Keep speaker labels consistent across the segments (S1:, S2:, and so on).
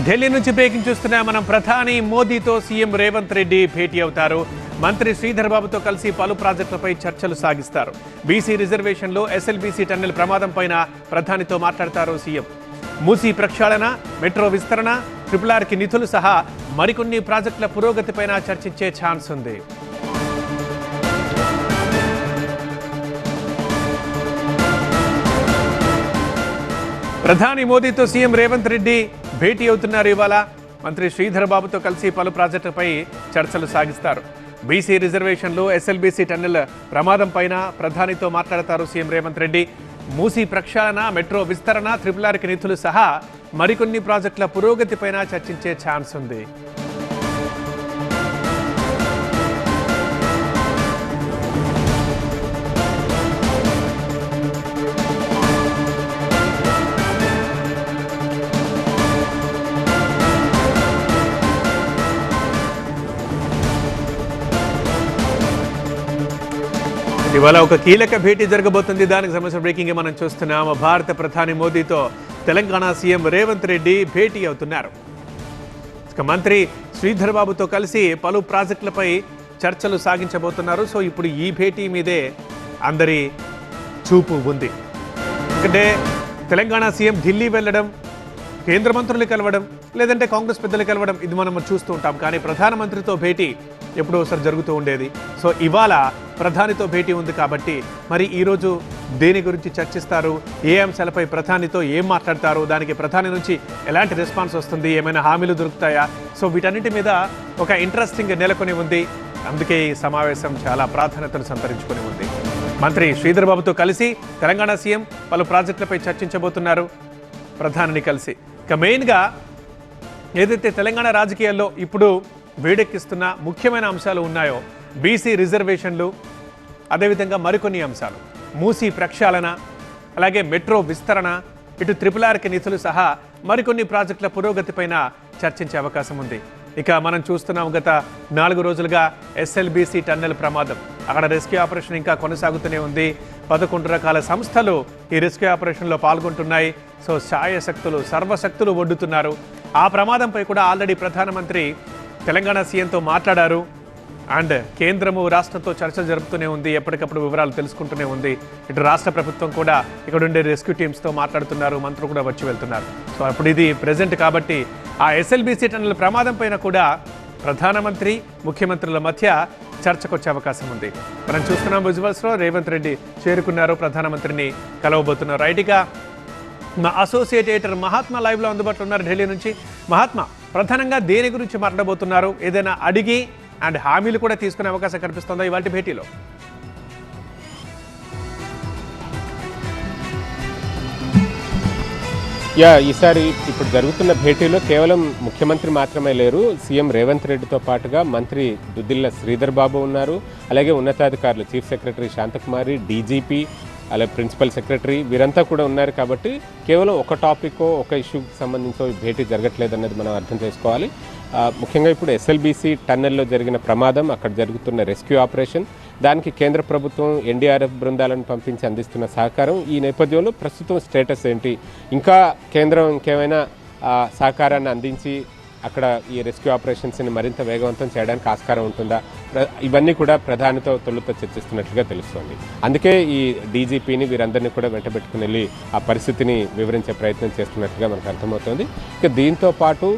S1: ఢిల్లీ నుంచి బ్రేకింగ్ చూస్తున్నా మనం. ప్రధాని మోదీతో సీఎం రేవంత్ రెడ్డి భేటీ అవుతారు. మంత్రి శ్రీధర్ బాబుతో కలిసి పలు ప్రాజెక్టులపై చర్చలు సాగిస్తారు. బీసీ రిజర్వేషన్లో ఎస్ఎల్బీసీ టన్నెల్ ప్రమాదం పైన ప్రధానితో మాట్లాడతారు సీఎం. మూసీ ప్రక్షాళన, మెట్రో విస్తరణ, RRR కి నిధులు సహా మరికొన్ని ప్రాజెక్టుల పురోగతిపైన చర్చించే ఛాన్స్ ఉంది. ప్రధాని మోదీతో సీఎం రేవంత్ రెడ్డి భేటీ అవుతున్నారు. ఇవాళ మంత్రి శ్రీధర్ బాబుతో కలిసి పలు ప్రాజెక్టులపై చర్చలు సాగిస్తారు. బీసీ రిజర్వేషన్లో ఎస్ఎల్బీసీ టన్నెల్ ప్రమాదం పైన ప్రధానితో మాట్లాడతారు సీఎం రేవంత్ రెడ్డి. మూసీ ప్రక్షాళన, మెట్రో విస్తరణ, RRR కి నిధులు సహా మరికొన్ని ప్రాజెక్టుల పురోగతిపైన చర్చించే ఛాన్స్ ఉంది. ఇవాళ ఒక కీలక భేటీ జరగబోతుంది. దానికి సంబంధించిన బ్రేకింగ్ మనం చూస్తున్నాము. భారత ప్రధాని మోదీతో తెలంగాణ సీఎం రేవంత్ రెడ్డి భేటీ అవుతున్నారు. మంత్రి శ్రీధర్ బాబుతో కలిసి పలు ప్రాజెక్టులపై చర్చలు సాగించబోతున్నారు. సో ఇప్పుడు ఈ భేటీ మీదే అందరి చూపు ఉంది. ఎందుకంటే తెలంగాణ సీఎం ఢిల్లీ వెళ్ళడం, కేంద్ర మంత్రులు కలవడం, లేదంటే కాంగ్రెస్ పెద్దలు కలవడం, ఇది మనం చూస్తూ ఉంటాం. కానీ ప్రధానమంత్రితో భేటీ ఎప్పుడో ఒకసారి జరుగుతూ ఉండేది. సో ఇవాళ ప్రధానితో భేటీ ఉంది కాబట్టి మరి ఈరోజు దేని గురించి చర్చిస్తారు, ఏ అంశాలపై ప్రధానితో ఏం మాట్లాడతారు, దానికి ప్రధాని నుంచి ఎలాంటి రెస్పాన్స్ వస్తుంది, ఏమైనా హామీలు దొరుకుతాయా, సో వీటన్నిటి మీద ఒక ఇంట్రెస్టింగ్ నెలకొని ఉంది. అందుకే ఈ సమావేశం చాలా ప్రాధాన్యతను సంతరించుకొని ఉంది. మంత్రి శ్రీధర్ బాబుతో కలిసి తెలంగాణ సీఎం పలు ప్రాజెక్టులపై చర్చించబోతున్నారు ప్రధానిని కలిసి. ఇక మెయిన్గా ఏదైతే తెలంగాణ రాజకీయాల్లో ఇప్పుడు వేడెక్కిస్తున్న ముఖ్యమైన అంశాలు ఉన్నాయో, బీసీ రిజర్వేషన్లు, అదేవిధంగా మరికొన్ని అంశాలు, మూసీ ప్రక్షాళన, అలాగే మెట్రో విస్తరణ, ఇటు RRR కి నిధులు సహా మరికొన్ని ప్రాజెక్టుల పురోగతిపైన చర్చించే అవకాశం ఉంది. ఇక మనం చూస్తున్నాం గత 4 రోజులుగా ఎస్ఎల్బీసీ టన్నెల్ ప్రమాదం. అక్కడ రెస్క్యూ ఆపరేషన్ ఇంకా కొనసాగుతూనే ఉంది. 11 రకాల సంస్థలు ఈ రెస్క్యూ ఆపరేషన్లో పాల్గొంటున్నాయి. సో శాయశక్తులు, సర్వశక్తులు ఒడ్డుతున్నారు. ఆ ప్రమాదంపై కూడా ఆల్రెడీ ప్రధానమంత్రి తెలంగాణ సీఎంతో మాట్లాడారు. అండ్ కేంద్రము రాష్ట్రంతో చర్చలు జరుపుతూనే ఉంది, ఎప్పటికప్పుడు వివరాలు తెలుసుకుంటూనే ఉంది. ఇటు రాష్ట్ర ప్రభుత్వం కూడా ఇక్కడ ఉండే రెస్క్యూ టీమ్స్తో మాట్లాడుతున్నారు, మంత్రులు కూడా వచ్చి వెళ్తున్నారు. సో అప్పుడు ఇది ప్రెజెంట్ కాబట్టి ఆ ఎస్ఎల్బీసీ టన్నెల్ ప్రమాదం పైన కూడా ప్రధానమంత్రి, ముఖ్యమంత్రుల మధ్య చర్చకొచ్చే అవకాశం ఉంది. మనం చూస్తున్నాం విజువల్స్లో రేవంత్ రెడ్డి చేరుకున్నారు, ప్రధానమంత్రిని కలవబోతున్నారు. రైట్గా మా అసోసియేట్ ఎడిటర్ మహాత్మా లైవ్లో అందుబాటులో ఉన్నారు ఢిల్లీ నుంచి. మహాత్మా, ప్రధానంగా దేని గురించి మాట్లాడబోతున్నారు? ఏదైనా అడిగి అండ్ హామీలు కూడా తీసుకునే అవకాశం కనిపిస్తుందా ఇవాళ భేటీలో?
S2: ఈసారి ఇప్పుడు జరుగుతున్న భేటీలో కేవలం ముఖ్యమంత్రి మాత్రమే లేరు. సీఎం రేవంత్ రెడ్డితో పాటుగా మంత్రి దుద్దిల్ల శ్రీధర్ బాబు ఉన్నారు. అలాగే ఉన్నతాధికారులు, చీఫ్ సెక్రటరీ శాంతకుమారి, డీజీపీ, అలాగే ప్రిన్సిపల్ సెక్రటరీ, వీరంతా కూడా ఉన్నారు. కాబట్టి కేవలం ఒక టాపికో ఒక ఇష్యూకి సంబంధించో భేటీ జరగట్లేదన్నది మనం అర్థం చేసుకోవాలి. ముఖ్యంగా ఇప్పుడు ఎస్ఎల్బీసీ టన్నెల్లో జరిగిన ప్రమాదం, అక్కడ జరుగుతున్న రెస్క్యూ ఆపరేషన్, దానికి కేంద్ర ప్రభుత్వం ఎన్డీఆర్ఎఫ్ బృందాలను పంపించి అందిస్తున్న సహకారం, ఈ నేపథ్యంలో ప్రస్తుతం స్టేటస్ ఏంటి, ఇంకా కేంద్రం ఇంకేమైనా సహకారాన్ని అందించి అక్కడ ఈ రెస్క్యూ ఆపరేషన్స్ని మరింత వేగవంతం చేయడానికి ఆస్కారం ఉంటుందా, ఇవన్నీ కూడా ప్రధానితో తొలుత చర్చిస్తున్నట్లుగా తెలుస్తోంది. అందుకే ఈ డీజీపీని వీరందరినీ కూడా వెంటబెట్టుకుని వెళ్ళి ఆ పరిస్థితిని వివరించే ప్రయత్నం చేస్తున్నట్లుగా మనకు అర్థమవుతోంది. ఇక దీంతో పాటు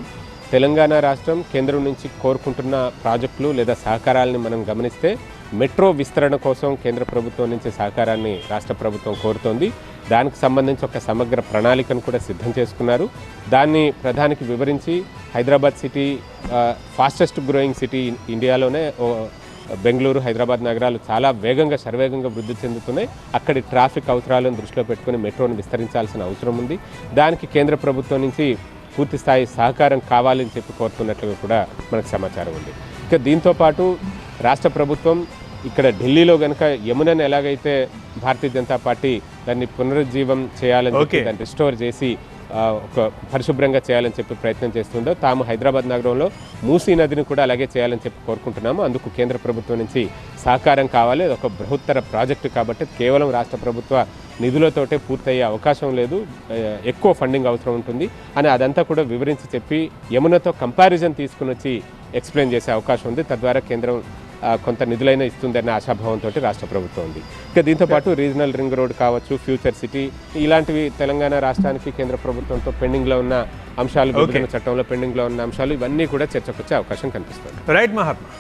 S2: తెలంగాణ రాష్ట్రం కేంద్రం నుంచి కోరుకుంటున్న ప్రాజెక్టులు లేదా సహకారాలని మనం గమనిస్తే, మెట్రో విస్తరణ కోసం కేంద్ర ప్రభుత్వం నుంచి సహకారాన్ని రాష్ట్ర ప్రభుత్వం కోరుతోంది. దానికి సంబంధించి ఒక సమగ్ర ప్రణాళికను కూడా సిద్ధం చేసుకున్నారు. దాన్ని ప్రధానికి వివరించి Hyderabad city fastest growing city ఇండియాలోనే బెంగళూరు, హైదరాబాద్ నగరాలు చాలా వేగంగా, శరవేగంగా వృద్ధి చెందుతున్నాయి. అక్కడి ట్రాఫిక్ అవసరాలను దృష్టిలో పెట్టుకుని మెట్రోను విస్తరించాల్సిన అవసరం ఉంది. దానికి కేంద్ర ప్రభుత్వం నుంచి పూర్తి స్థాయి సహకారం కావాలని చెప్పి కోరుతున్నట్లుగా కూడా మనకు సమాచారం ఉంది. ఇక దీంతోపాటు రాష్ట్ర ప్రభుత్వం ఇక్కడ ఢిల్లీలో కనుక యమునని ఎలాగైతే భారతీయ జనతా పార్టీ దాన్ని పునరుజ్జీవం చేయాలని చెప్పి, దాన్ని రిస్టోర్ చేసి ఒక పరిశుభ్రంగా చేయాలని చెప్పి ప్రయత్నం చేస్తుందో, తాము హైదరాబాద్ నగరంలో మూసీ నదిని కూడా అలాగే చేయాలని చెప్పి కోరుకుంటున్నాము. అందుకు కేంద్ర ప్రభుత్వం నుంచి సహకారం కావాలి. ఒక బృహత్తర ప్రాజెక్టు కాబట్టి కేవలం రాష్ట్ర ప్రభుత్వ నిధులతోటే పూర్తయ్యే అవకాశం లేదు, ఎక్కువ ఫండింగ్ అవసరం ఉంటుంది అని అదంతా కూడా వివరించి చెప్పి యమునతో కంపారిజన్ తీసుకుని వచ్చి ఎక్స్ప్లెయిన్ చేసే అవకాశం ఉంది. తద్వారా కేంద్రం కొంత నిధులైనా ఇస్తుందన్న ఆశాభావంతో రాష్ట్ర ప్రభుత్వం ఉంది. ఇక దీంతోపాటు రీజనల్ రింగ్ రోడ్ కావచ్చు, ఫ్యూచర్ సిటీ ఇలాంటివి తెలంగాణ రాష్ట్రానికి కేంద్ర ప్రభుత్వంతో పెండింగ్లో ఉన్న అంశాలు, విభజన చట్టంలో పెండింగ్లో ఉన్న అంశాలు ఇవన్నీ కూడా చర్చకొచ్చే అవకాశం కనిపిస్తుంది.
S1: రైట్ మహాత్మా.